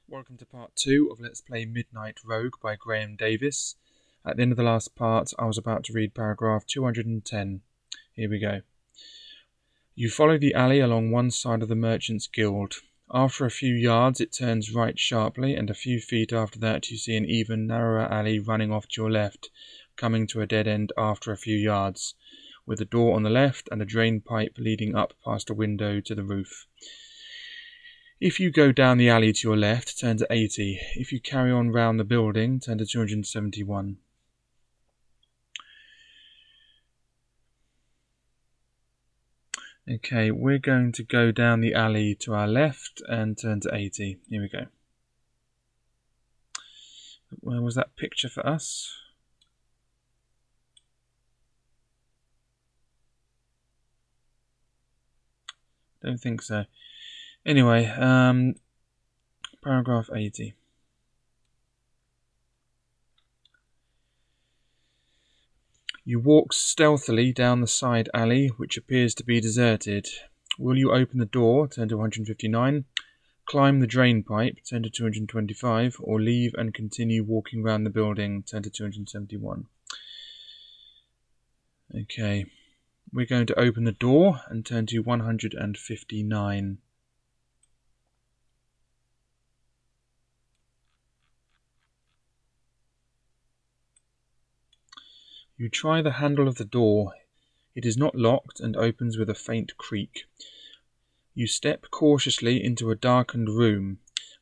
Welcome to part 2 of Let's Play Midnight Rogue by Graeme Davis. At the end of the last part, I was about to read paragraph 210. Here we go. You follow the alley along one side of the Merchants' Guild. After a few yards, it turns right sharply, and a few feet after that you see an even narrower alley running off to your left, coming to a dead end after a few yards, with a door on the left and a drain pipe leading up past a window to the roof. If you go down the alley to your left, turn to 80. If you carry on round the building, turn to 271. Okay, we're going to go down the alley to our left and turn to 80. Here we go. Where was that picture for us? Don't think so. Anyway, paragraph 80. You walk stealthily down the side alley, which appears to be deserted. Will you open the door, turn to 159, climb the drain pipe, turn to 225, or leave and continue walking round the building, turn to 271? Okay, we're going to open the door and turn to 159. You try the handle of the door. It is not locked and opens with a faint creak. You step cautiously into a darkened room.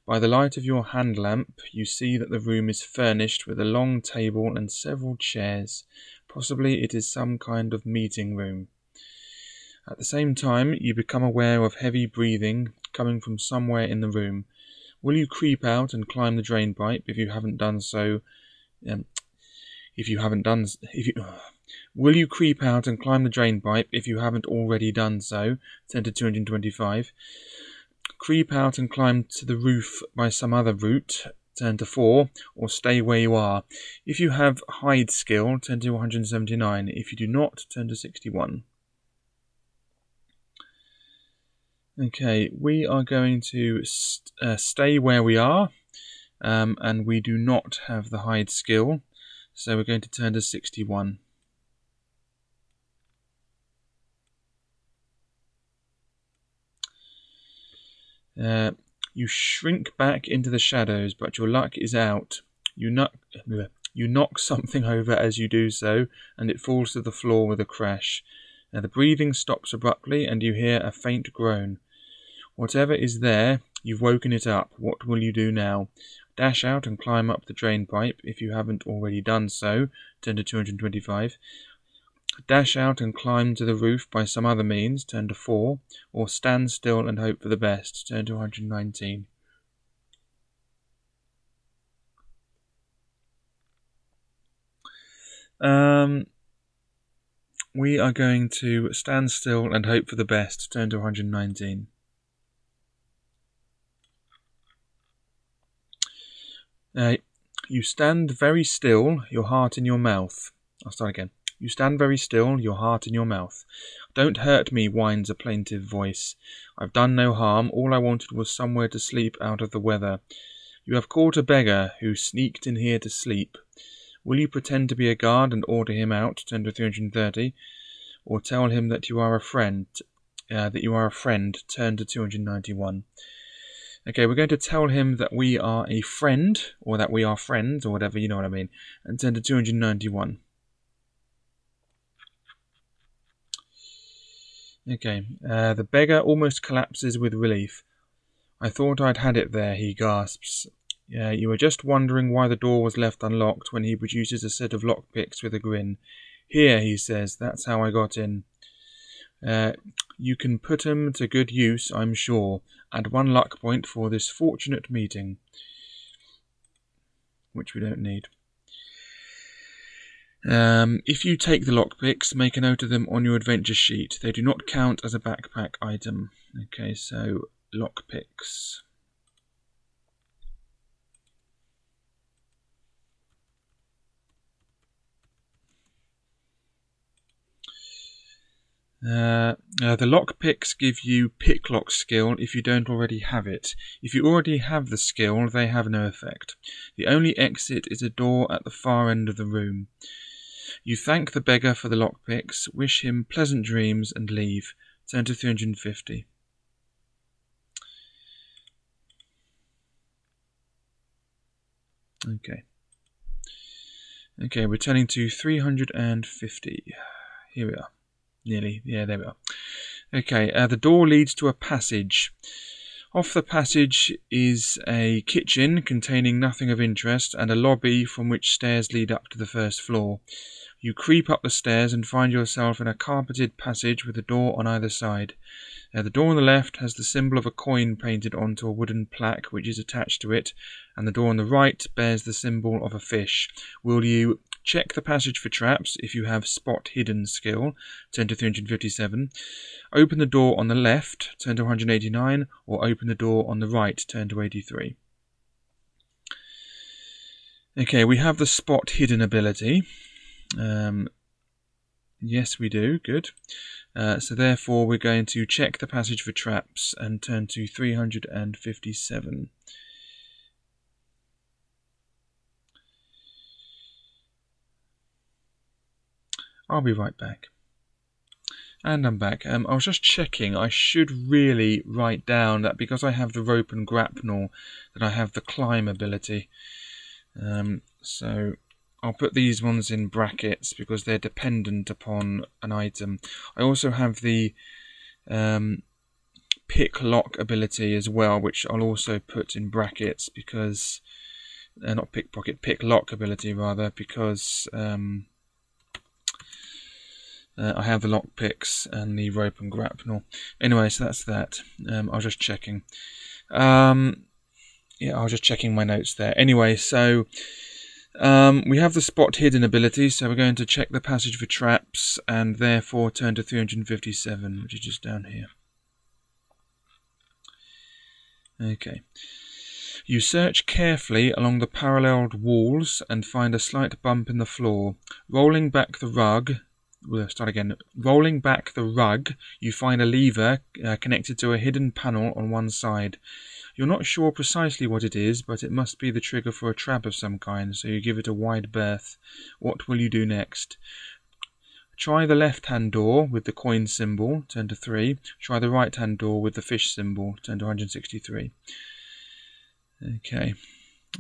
By the light of your hand lamp, you see that the room is furnished with a long table and several chairs. Possibly it is some kind of meeting room. At the same time, you become aware of heavy breathing coming from somewhere in the room. Will you creep out and climb the drain pipe if you haven't done so? Will you creep out and climb the drain pipe if you haven't already done so? Turn to 225. Creep out and climb to the roof by some other route. Turn to 4, or stay where you are. If you have hide skill, turn to 179. If you do not, turn to 61. Okay, we are going to stay where we are, and we do not have the hide skill, so we're going to turn to 61. You shrink back into the shadows, but your luck is out. You knock something over as you do so, and it falls to the floor with a crash. The breathing stops abruptly, and you hear a faint groan. Whatever is there, you've woken it up. What will you do now? Dash out and climb up the drain pipe if you haven't already done so. Turn to 225. Dash out and climb to the roof by some other means, turn to 4, or stand still and hope for the best, turn to 119. We are going to stand still and hope for the best, turn to 119. You stand very still, your heart in your mouth. I'll start again. You stand very still, your heart in your mouth. Don't hurt me, whines a plaintive voice. I've done no harm. All I wanted was somewhere to sleep out of the weather. You have caught a beggar who sneaked in here to sleep. Will you pretend to be a guard and order him out, turn to 330, or tell him that you are a friend, turn to 291. Okay, we're going to tell him that we are a friend, or that we are friends, or whatever, you know what I mean, and turn to 291. Okay, the beggar almost collapses with relief. I thought I'd had it there, he gasps. You were just wondering why the door was left unlocked when he produces a set of lockpicks with a grin. Here, he says, that's how I got in. You can put 'em to good use, I'm sure. Add 1 luck point for this fortunate meeting. Which we don't need. If you take the lockpicks, make a note of them on your adventure sheet. They do not count as a backpack item. Okay, so lockpicks. The lockpicks give you picklock skill if you don't already have it. If you already have the skill, they have no effect. The only exit is a door at the far end of the room. You thank the beggar for the lockpicks, wish him pleasant dreams, and leave. Turn to 350. Okay, we're turning to 350. Here we are. Nearly. Yeah, there we are. Okay, the door leads to a passage. Off the passage is a kitchen containing nothing of interest and a lobby from which stairs lead up to the first floor. You creep up the stairs and find yourself in a carpeted passage with a door on either side. The door on the left has the symbol of a coin painted onto a wooden plaque which is attached to it, and the door on the right bears the symbol of a fish. Will you check the passage for traps if you have spot hidden skill? Turn to 357. Open the door on the left, turn to 189, or open the door on the right, turn to 83. Okay, we have the spot hidden ability. Yes, we do. Good. So therefore, we're going to check the passage for traps and turn to 357. I'll be right back. And I'm back. I was just checking. I should really write down that because I have the rope and grapnel, that I have the climb ability. So I'll put these ones in brackets because they're dependent upon an item. I also have the pick lock ability as well, which I'll also put in brackets because not pickpocket, pick lock ability rather, because I have the lock picks and the rope and grapnel. Anyway, so that's that. I was just checking. Yeah, I was just checking my notes there. Anyway, so we have the spot hidden ability, so we're going to check the passage for traps and therefore turn to 357, which is just down here. Okay. You search carefully along the paralleled walls and find a slight bump in the floor. Rolling back the rug, you find a lever connected to a hidden panel on one side. You're not sure precisely what it is, but it must be the trigger for a trap of some kind, so you give it a wide berth. What will you do next? Try the left-hand door with the coin symbol, turn to 3. Try the right-hand door with the fish symbol, turn to 163. Okay.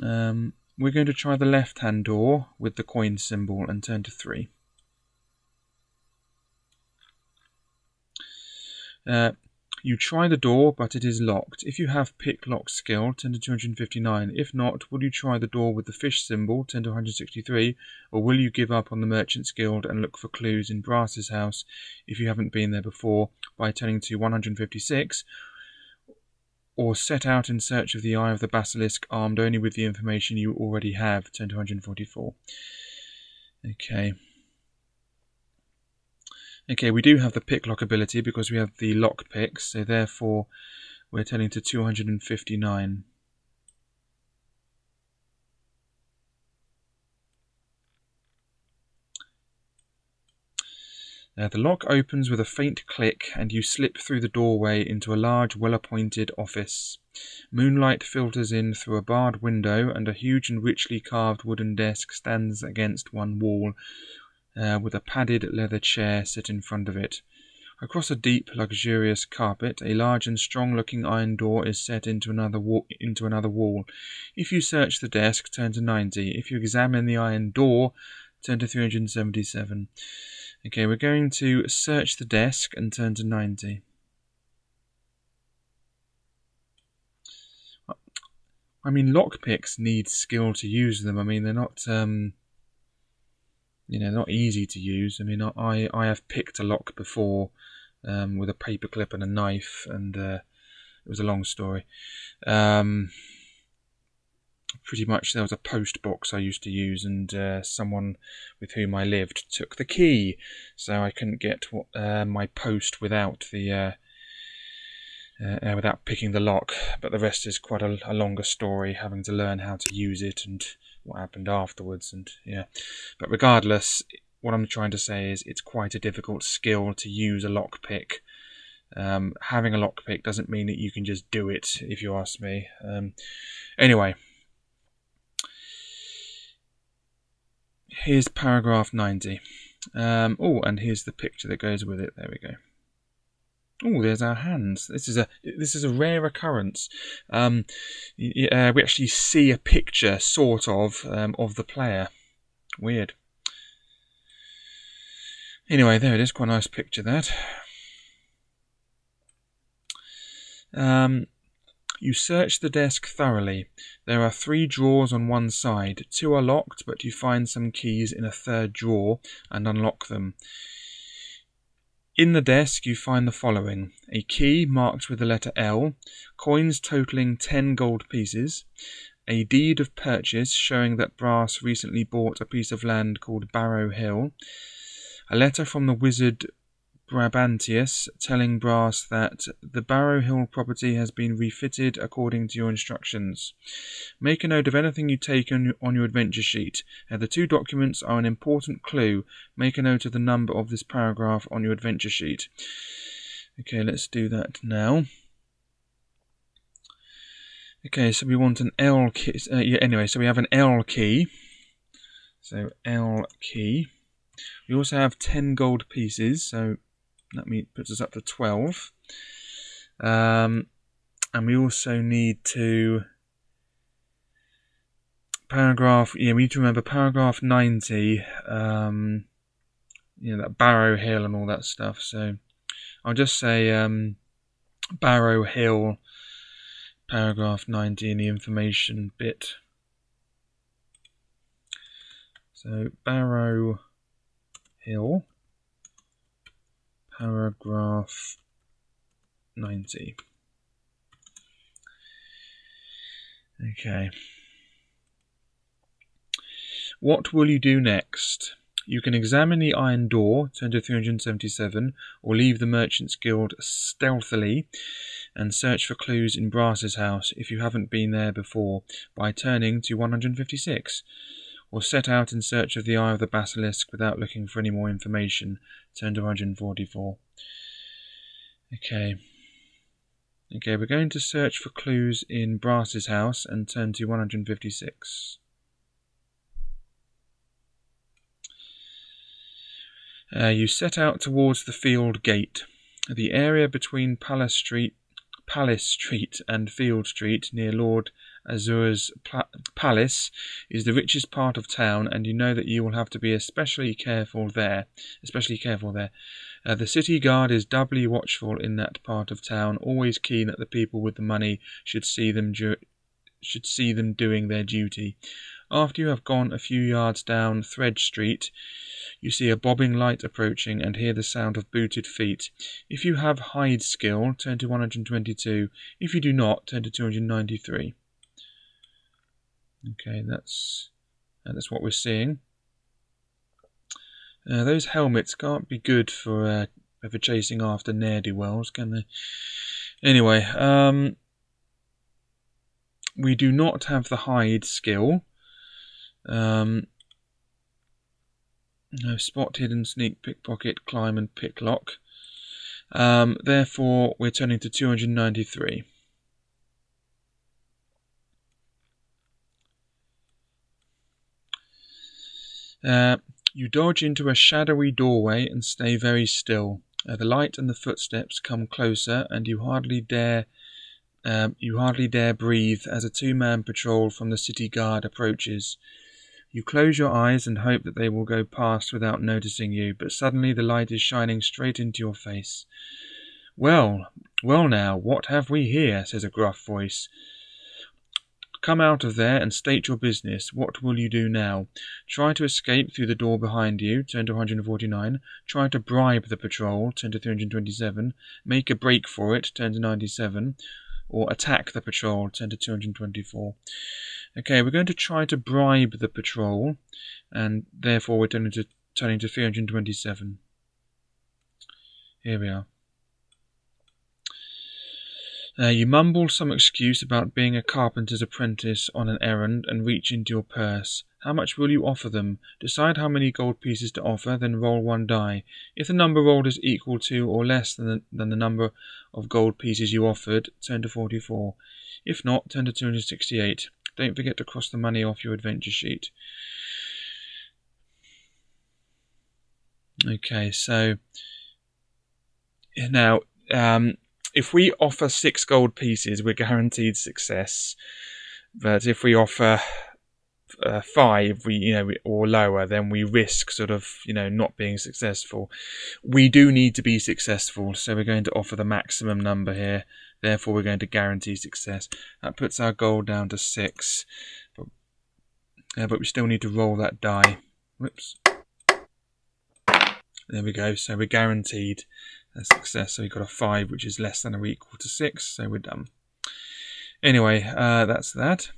We're going to try the left-hand door with the coin symbol and turn to 3. You try the door, but it is locked. If you have pick lock skill, turn to 259. If not, will you try the door with the fish symbol, turn to 163, or will you give up on the Merchant's Guild and look for clues in Brass's house if you haven't been there before by turning to 156, or set out in search of the Eye of the Basilisk armed only with the information you already have, turn to 144. Okay, we do have the picklock ability because we have the lock picks, so therefore we're turning to 259. The lock opens with a faint click and you slip through the doorway into a large, well-appointed office. Moonlight filters in through a barred window and a huge and richly carved wooden desk stands against one wall, with a padded leather chair set in front of it. Across a deep, luxurious carpet, a large and strong-looking iron door is set into another wall. If you search the desk, turn to 90. If you examine the iron door, turn to 377. Okay, we're going to search the desk and turn to 90. I mean, lockpicks need skill to use them. I mean, they're not... not easy to use. I mean, I have picked a lock before with a paperclip and a knife, and it was a long story. Pretty much there was a post box I used to use, and someone with whom I lived took the key, so I couldn't get my post without the without picking the lock. But the rest is quite a longer story, having to learn how to use it and what happened afterwards, and yeah. But regardless, what I'm trying to say is it's quite a difficult skill to use a lockpick. Having a lockpick doesn't mean that you can just do it, if you ask me. Anyway, here's paragraph 90. And here's the picture that goes with it. There we go. Oh, there's our hands. This is a rare occurrence. We actually see a picture, sort of the player. Weird. Anyway, there it is. Quite a nice picture, that. You search the desk thoroughly. There are 3 drawers on one side. 2 are locked, but you find some keys in a 3rd drawer and unlock them. In the desk you find the following: a key marked with the letter L, coins totalling 10 gold pieces, a deed of purchase showing that Brass recently bought a piece of land called Barrow Hill, a letter from the wizard Brabantius telling Brass that the Barrow Hill property has been refitted according to your instructions. Make a note of anything you take on your adventure sheet. The 2 documents are an important clue. Make a note of the number of this paragraph on your adventure sheet. Okay, let's do that now. Okay, so we want an L key. Anyway, so we have an L key. So L key. We also have 10 gold pieces, so that puts us up to 12. And we also need to we need to remember paragraph 90, that Barrow Hill and all that stuff. So I'll just say Barrow Hill, paragraph 90 in the information bit. So Barrow Hill, paragraph 90. Okay. What will you do next? You can examine the iron door, turn to 377, or leave the Merchants Guild stealthily and search for clues in Brass's house if you haven't been there before by turning to 156. Or set out in search of the Eye of the Basilisk without looking for any more information. Turn to 144. Okay, we're going to search for clues in Brass's house and turn to 156. You set out towards the field gate. The area between Palace Street and Field Street, near Lord Azur's palace, is the richest part of town, and you know that you will have to be especially careful there. The city guard is doubly watchful in that part of town, always keen that the people with the money should see them doing their duty. After you have gone a few yards down Thread Street, you see a bobbing light approaching and hear the sound of booted feet. If you have hide skill, turn to 122. If you do not, turn to 293. Okay, that's what we're seeing. Those helmets can't be good for chasing after ne'er-do-wells, can they? Anyway, we do not have the hide skill. No spot, hidden, sneak, pickpocket, climb and picklock. Therefore, we're turning to 293. You dodge into a shadowy doorway and stay very still. The light and the footsteps come closer, and you hardly dare breathe as a 2-man patrol from the city guard approaches. You close your eyes and hope that they will go past without noticing you, but suddenly the light is shining straight into your face. Well now, what have we here? Says a gruff voice. Come out of there and state your business. What will you do now? Try to escape through the door behind you, turn to 149. Try to bribe the patrol, turn to 327. Make a break for it, turn to 97. Or attack the patrol, turn to 224. Okay, we're going to try to bribe the patrol, and therefore we're turning to 327. Here we are. You mumble some excuse about being a carpenter's apprentice on an errand and reach into your purse. How much will you offer them? Decide how many gold pieces to offer, then roll one die. If the number rolled is equal to or less than the number of gold pieces you offered, turn to 44. If not, turn to 268. Don't forget to cross the money off your adventure sheet. Okay, so now if we offer 6 gold pieces, we're guaranteed success. But if we offer 5, or lower, then we risk sort of, not being successful. We do need to be successful, so we're going to offer the maximum number here. Therefore, we're going to guarantee success. That puts our goal down to 6, but we still need to roll that die. Whoops. There we go. So we're guaranteed a success. So we've got a 5, which is less than or equal to 6. So we're done. Anyway, that's that.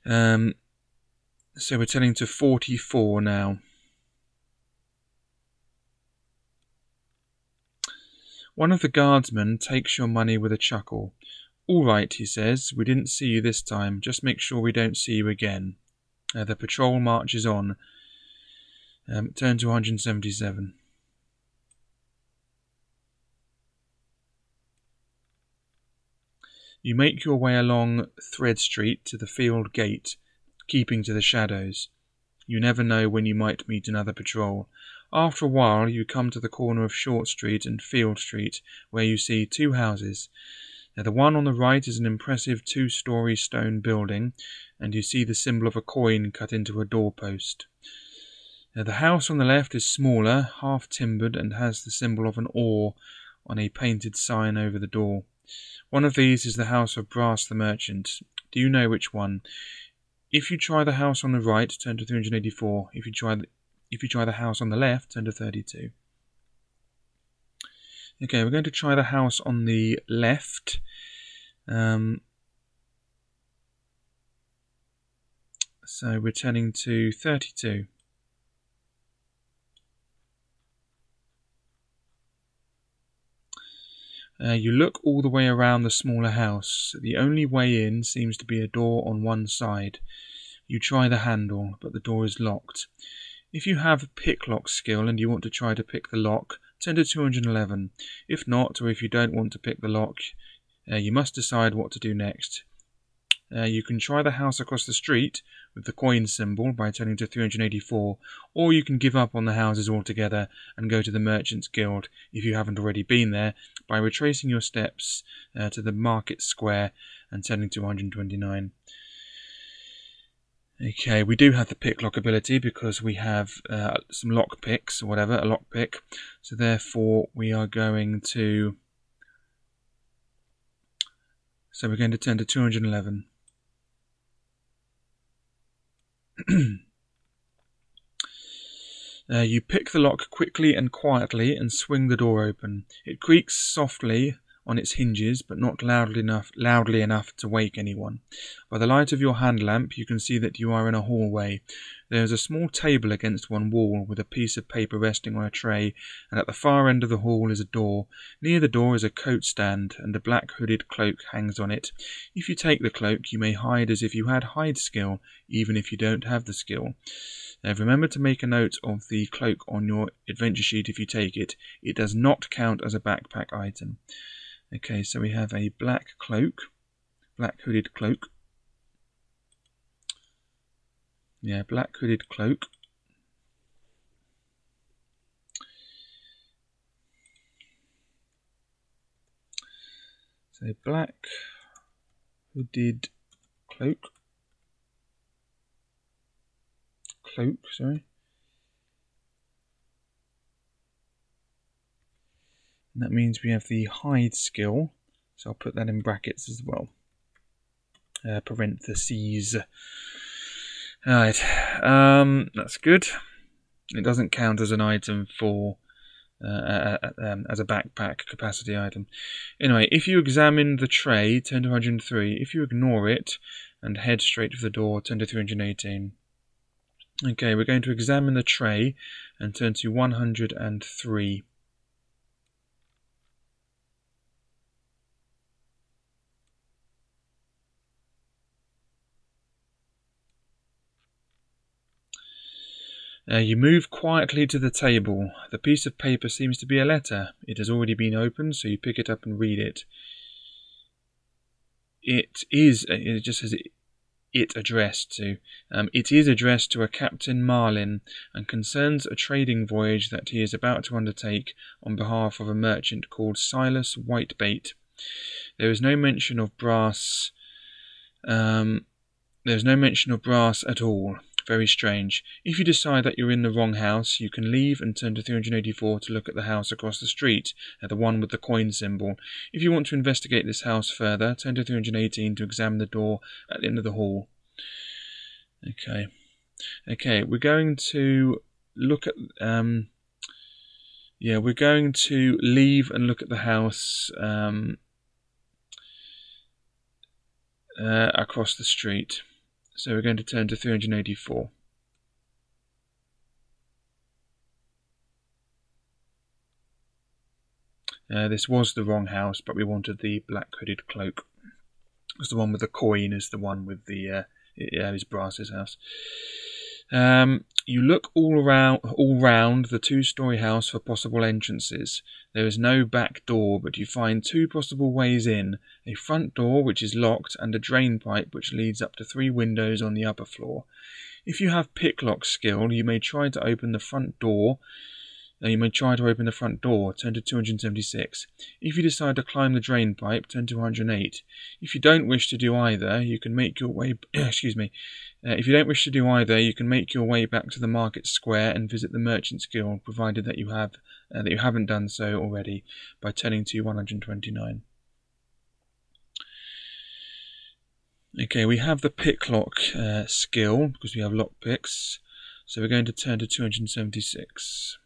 So we're turning to 44 now. One of the guardsmen takes your money with a chuckle. All right, he says, we didn't see you this time. Just make sure we don't see you again. The patrol marches on. Turn to 177. You make your way along Thread Street to the field gate, keeping to the shadows. You never know when you might meet another patrol. After a while, you come to the corner of Short Street and Field Street, where you see 2 houses. Now, the one on the right is an impressive 2-story stone building, and you see the symbol of a coin cut into a doorpost. Now, the house on the left is smaller, half-timbered, and has the symbol of an oar on a painted sign over the door. One of these is the house of Brass the Merchant. Do you know which one? If you try the house on the right, turn to 384. If you try the house on the left, turn to 32. Okay, we're going to try the house on the left. So we're turning to 32. You look all the way around the smaller house. The only way in seems to be a door on one side. You try the handle, but the door is locked. If you have picklock skill and you want to try to pick the lock, turn to 211. If not, or if you don't want to pick the lock, you must decide what to do next. You can try the house across the street with the coin symbol by turning to 384, or you can give up on the houses altogether and go to the Merchants Guild if you haven't already been there by retracing your steps to the Market Square and turning to 129. Okay, we do have the picklock ability because we have some lock picks or whatever, a lock pick. So therefore we are going to... So we're going to turn to 211. You pick the lock quickly and quietly and swing the door open. It creaks softly on its hinges, but not loudly enough to wake anyone. By the light of your hand lamp, you can see that you are in a hallway. There is a small table against one wall, with a piece of paper resting on a tray, and at the far end of the hall is a door. Near the door is a coat stand, and a black hooded cloak hangs on it. If you take the cloak, you may hide as if you had hide skill, even if you don't have the skill. Now remember to make a note of the cloak on your adventure sheet if you take it. It does not count as a backpack item. Okay, so we have a black cloak, black hooded cloak. Yeah, black hooded cloak. So black hooded cloak. Cloak, sorry. And that means we have the hide skill, so I'll put that in brackets as well. Parentheses. Alright, that's good. It doesn't count as an item for as a backpack capacity item. Anyway, if you examine the tray, turn to 103. If you ignore it and head straight for the door, turn to 318. Okay, we're going to examine the tray and turn to 103. You move quietly to the table. The piece of paper seems to be a letter. It has already been opened, so you pick it up and read it. It just says it addressed to. It is addressed to a Captain Marlin and concerns a trading voyage that he is about to undertake on behalf of a merchant called Silas Whitebait. There is no mention of brass. There's no mention of brass at all. Very strange. If you decide that you're in the wrong house, you can leave and turn to 384 to look at the house across the street, the one with the coin symbol. If you want to investigate this house further, turn to 318 to examine the door at the end of the hall. Okay, we're going to look at... we're going to leave and look at the house across the street. So we're going to turn to 384. This was the wrong house, but we wanted the black hooded cloak. It was the one with the coin, is the one with the his brass's house. You look all round the two-storey house for possible entrances. There is no back door, but you find two possible ways in: a front door which is locked and a drain pipe which leads up to 3 windows on the upper floor. If you have picklock skill, you may try to open the front door. Turn to 276. If you decide to climb the drain pipe, turn to 108. If you don't wish to do either, you can make your way. If you don't wish to do either, you can make your way back to the market square and visit the Merchants Guild, provided that you haven't done so already, by turning to 129. Okay, we have the picklock skill because we have lock picks, so we're going to turn to 276.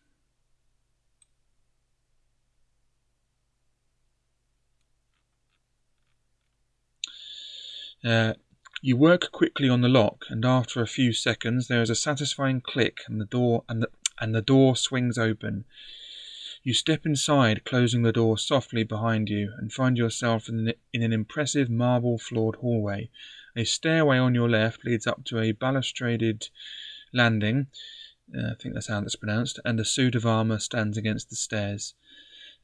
You work quickly on the lock, and after a few seconds there is a satisfying click, and the door swings open. You step inside, closing the door softly behind you, and find yourself in an impressive marble-floored hallway. A stairway on your left leads up to a balustraded landing. I think that's how that's pronounced, and a suit of armour stands against the stairs.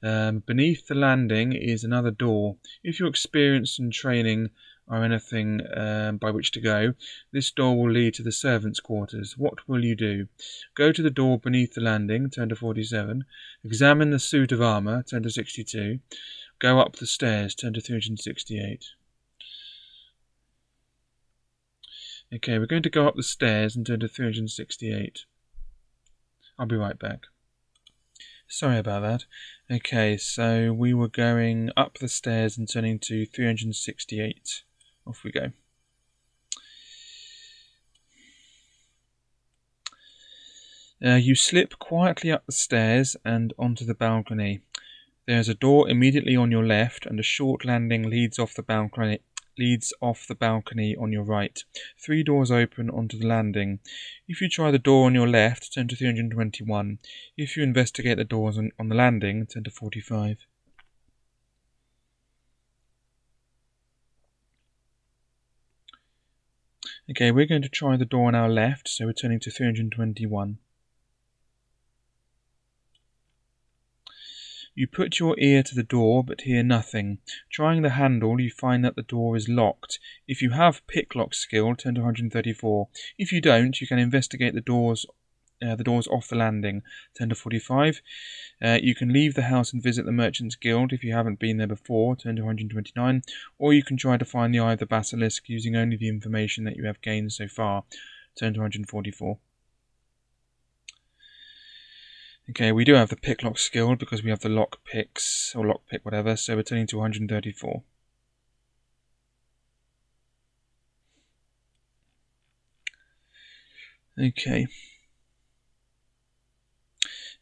Beneath the landing is another door. If you're experienced in training or anything by which to go, this door will lead to the servants' quarters. What will you do? Go to the door beneath the landing, turn to 47. Examine the suit of armour, turn to 62. Go up the stairs, turn to 368. Okay, we're going to go up the stairs and turn to 368. I'll be right back. Sorry about that. Okay, so we were going up the stairs and turning to 368. Off we go. You slip quietly up the stairs and onto the balcony. There is a door immediately on your left, and a short landing leads off the balcony on your right. 3 doors open onto the landing. If you try the door on your left, turn to 321. If you investigate the doors on the landing, turn to 45. Okay, we're going to try the door on our left, so we're turning to 321. You put your ear to the door, but hear nothing. Trying the handle, you find that the door is locked. If you have picklock skill, turn to 134. If you don't, you can investigate the doors off the landing, turn to 45. You can leave the house and visit the Merchants Guild if you haven't been there before, turn to 129. Or you can try to find the Eye of the Basilisk using only the information that you have gained so far, turn to 144. Okay, we do have the picklock skill because we have the lock picks, or lockpick, whatever, so we're turning to 134. Okay.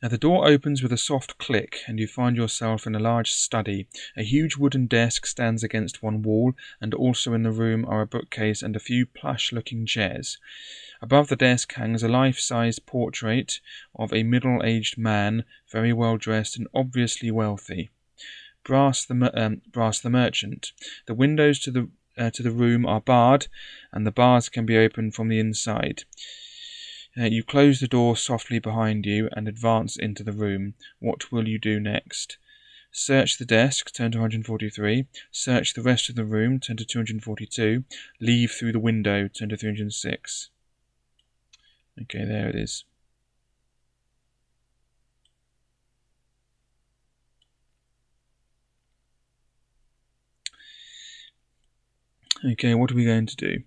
Now the door opens with a soft click, and you find yourself in a large study. A huge wooden desk stands against one wall, and also in the room are a bookcase and a few plush-looking chairs. Above the desk hangs a life-size portrait of a middle-aged man, very well dressed and obviously wealthy. Brass the merchant. The windows to the room are barred, and the bars can be opened from the inside. You close the door softly behind you and advance into the room. What will you do next? Search the desk, turn to 143. Search the rest of the room, turn to 242. Leave through the window, turn to 306. Okay, there it is. Okay, what are we going to do?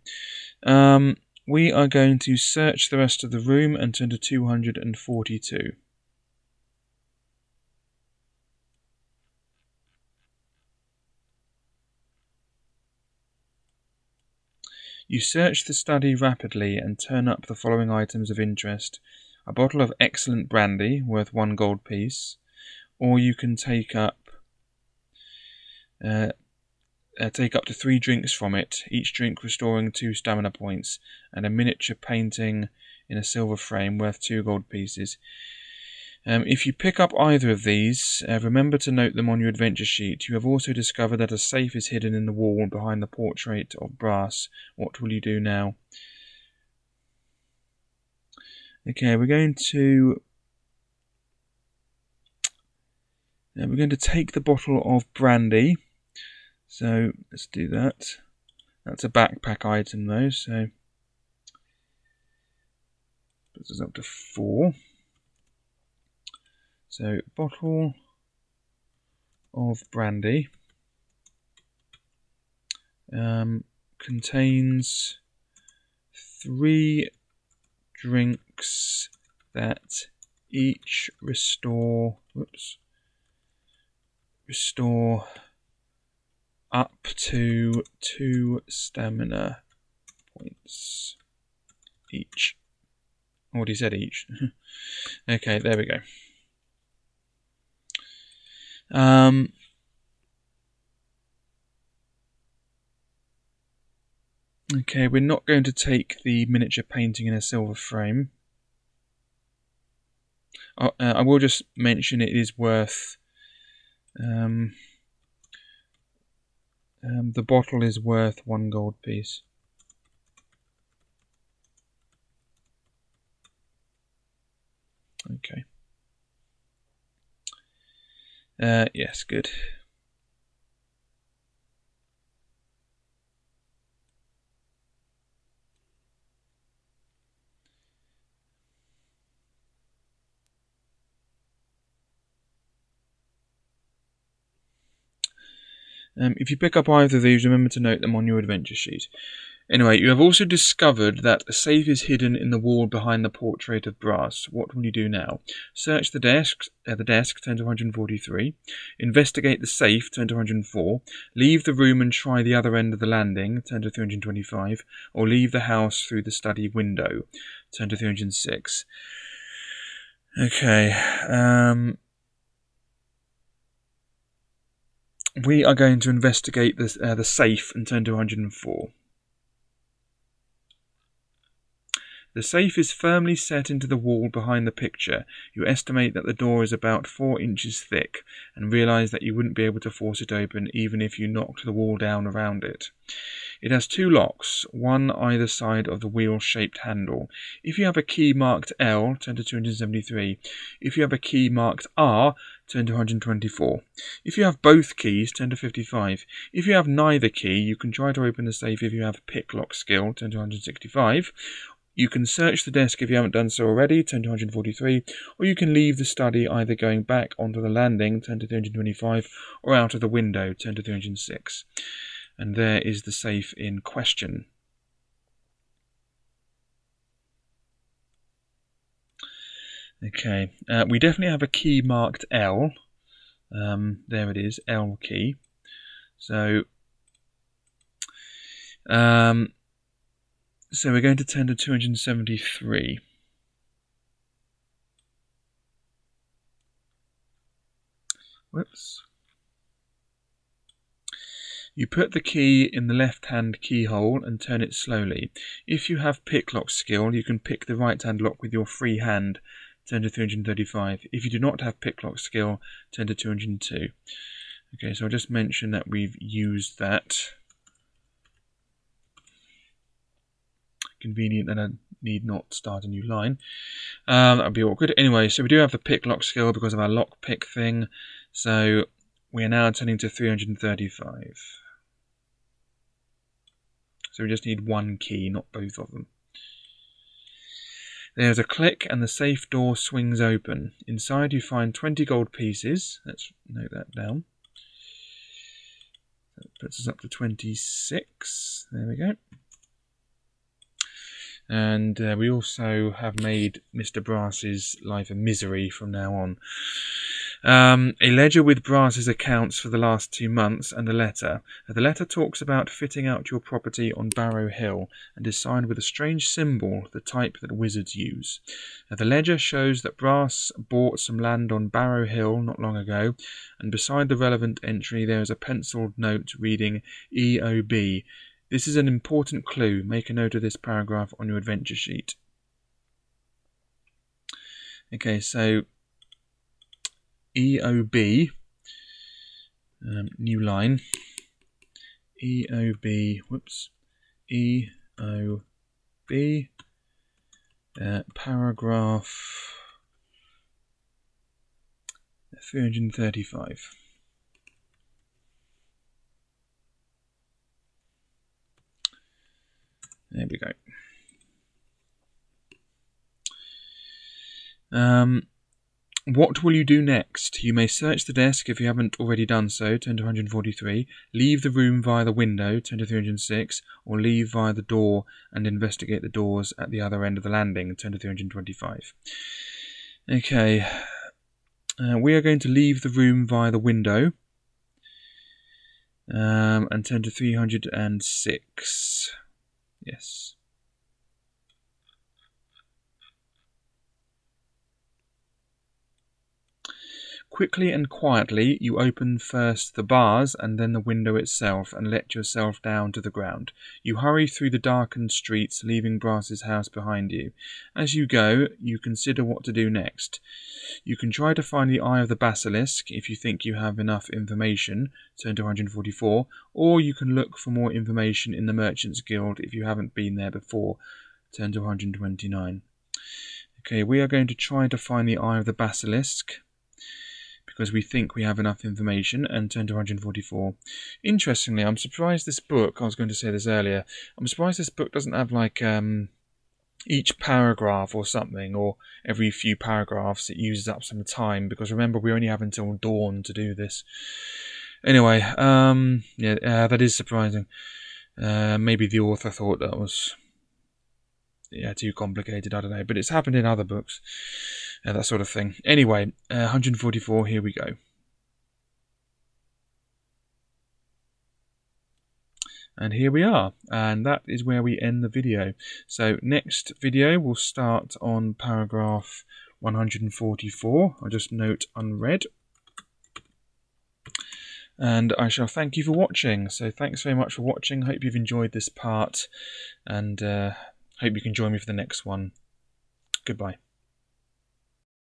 We are going to search the rest of the room and turn to 242. You search the study rapidly and turn up the following items of interest. A bottle of excellent brandy, worth 1 gold piece, or you can take up to 3 drinks from it, each drink restoring 2 stamina points, and a miniature painting in a silver frame worth 2 gold pieces. If you pick up either of these, remember to note them on your adventure sheet. You have also discovered that a safe is hidden in the wall behind the portrait of brass. What will you do now? Okay, we're going to take the bottle of brandy. So let's do that. That's a backpack item though, so puts us up to 4. So bottle of brandy contains 3 drinks that each restore up to 2 stamina points each. I already said each. Okay, there we go. Okay, we're not going to take the miniature painting in a silver frame. I will just mention it is worth... the bottle is worth 1 gold piece. Okay. Yes, good. If you pick up either of these, remember to note them on your adventure sheet. Anyway, you have also discovered that a safe is hidden in the wall behind the portrait of brass. What will you do now? Search the desk, turn to 143. Investigate the safe, turn to 104. Leave the room and try the other end of the landing, turn to 325. Or leave the house through the study window, turn to 306. Okay, we are going to investigate the safe and turn to 104. The safe is firmly set into the wall behind the picture. You estimate that the door is about 4 inches thick and realise that you wouldn't be able to force it open even if you knocked the wall down around it. It has 2 locks, one either side of the wheel-shaped handle. If you have a key marked L, turn to 273. If you have a key marked R, turn to 124. If you have both keys, turn to 55. If you have neither key, you can try to open the safe if you have pick lock skill, turn to 165. You can search the desk if you haven't done so already, turn to 143, or you can leave the study either going back onto the landing, turn to 325, or out of the window, turn to 306. And there is the safe in question. Okay, we definitely have a key marked L. There it is, L key. So we're going to turn to 273. Whoops. You put the key in the left-hand keyhole and turn it slowly. If you have pick lock skill, you can pick the right-hand lock with your free hand. Turn to 335. If you do not have pick lock skill, turn to 202. Okay, so I'll just mention that we've used that. convenient, then I need not start a new line. That would be awkward. Anyway, so we do have the pick lock skill because of our lock pick thing. So we are now turning to 335. So we just need one key, not both of them. There's a click and the safe door swings open. Inside you find 20 gold pieces. Let's note that down. That puts us up to 26. There we go. And we also have made Mr. Brass's life a misery from now on. A ledger with Brass's accounts for the last 2 months and a letter. The letter talks about fitting out your property on Barrow Hill and is signed with a strange symbol, the type that wizards use. The ledger shows that Brass bought some land on Barrow Hill not long ago, and beside the relevant entry there is a penciled note reading EOB. This is an important clue. Make a note of this paragraph on your adventure sheet. Okay, so EOB, new line, EOB, whoops, EOB, paragraph 335. There we go. What will you do next? You may search the desk if you haven't already done so, turn to 143, leave the room via the window, turn to 306, or leave via the door and investigate the doors at the other end of the landing, turn to 325. Okay, we are going to leave the room via the window and turn to 306. Yes. Quickly and quietly, you open first the bars and then the window itself and let yourself down to the ground. You hurry through the darkened streets, leaving Brass's house behind you. As you go, you consider what to do next. You can try to find the Eye of the Basilisk if you think you have enough information, turn to 144, or you can look for more information in the Merchants Guild if you haven't been there before, turn to 129. Okay, we are going to try to find the Eye of the Basilisk, because we think we have enough information, and turn to 144. Interestingly, I'm surprised this book, I was going to say this earlier, I'm surprised this book doesn't have like each paragraph or something, or every few paragraphs it uses up some time, because remember we only have until dawn to do this. Anyway, that is surprising. Maybe the author thought that was too complicated, I don't know, but it's happened in other books. That sort of thing. Anyway, 144, here we go. And here we are, and that is where we end the video. So next video we'll start on paragraph 144. I'll just note unread. And I shall thank you for watching. So thanks very much for watching. Hope you've enjoyed this part, and hope you can join me for the next one. Goodbye.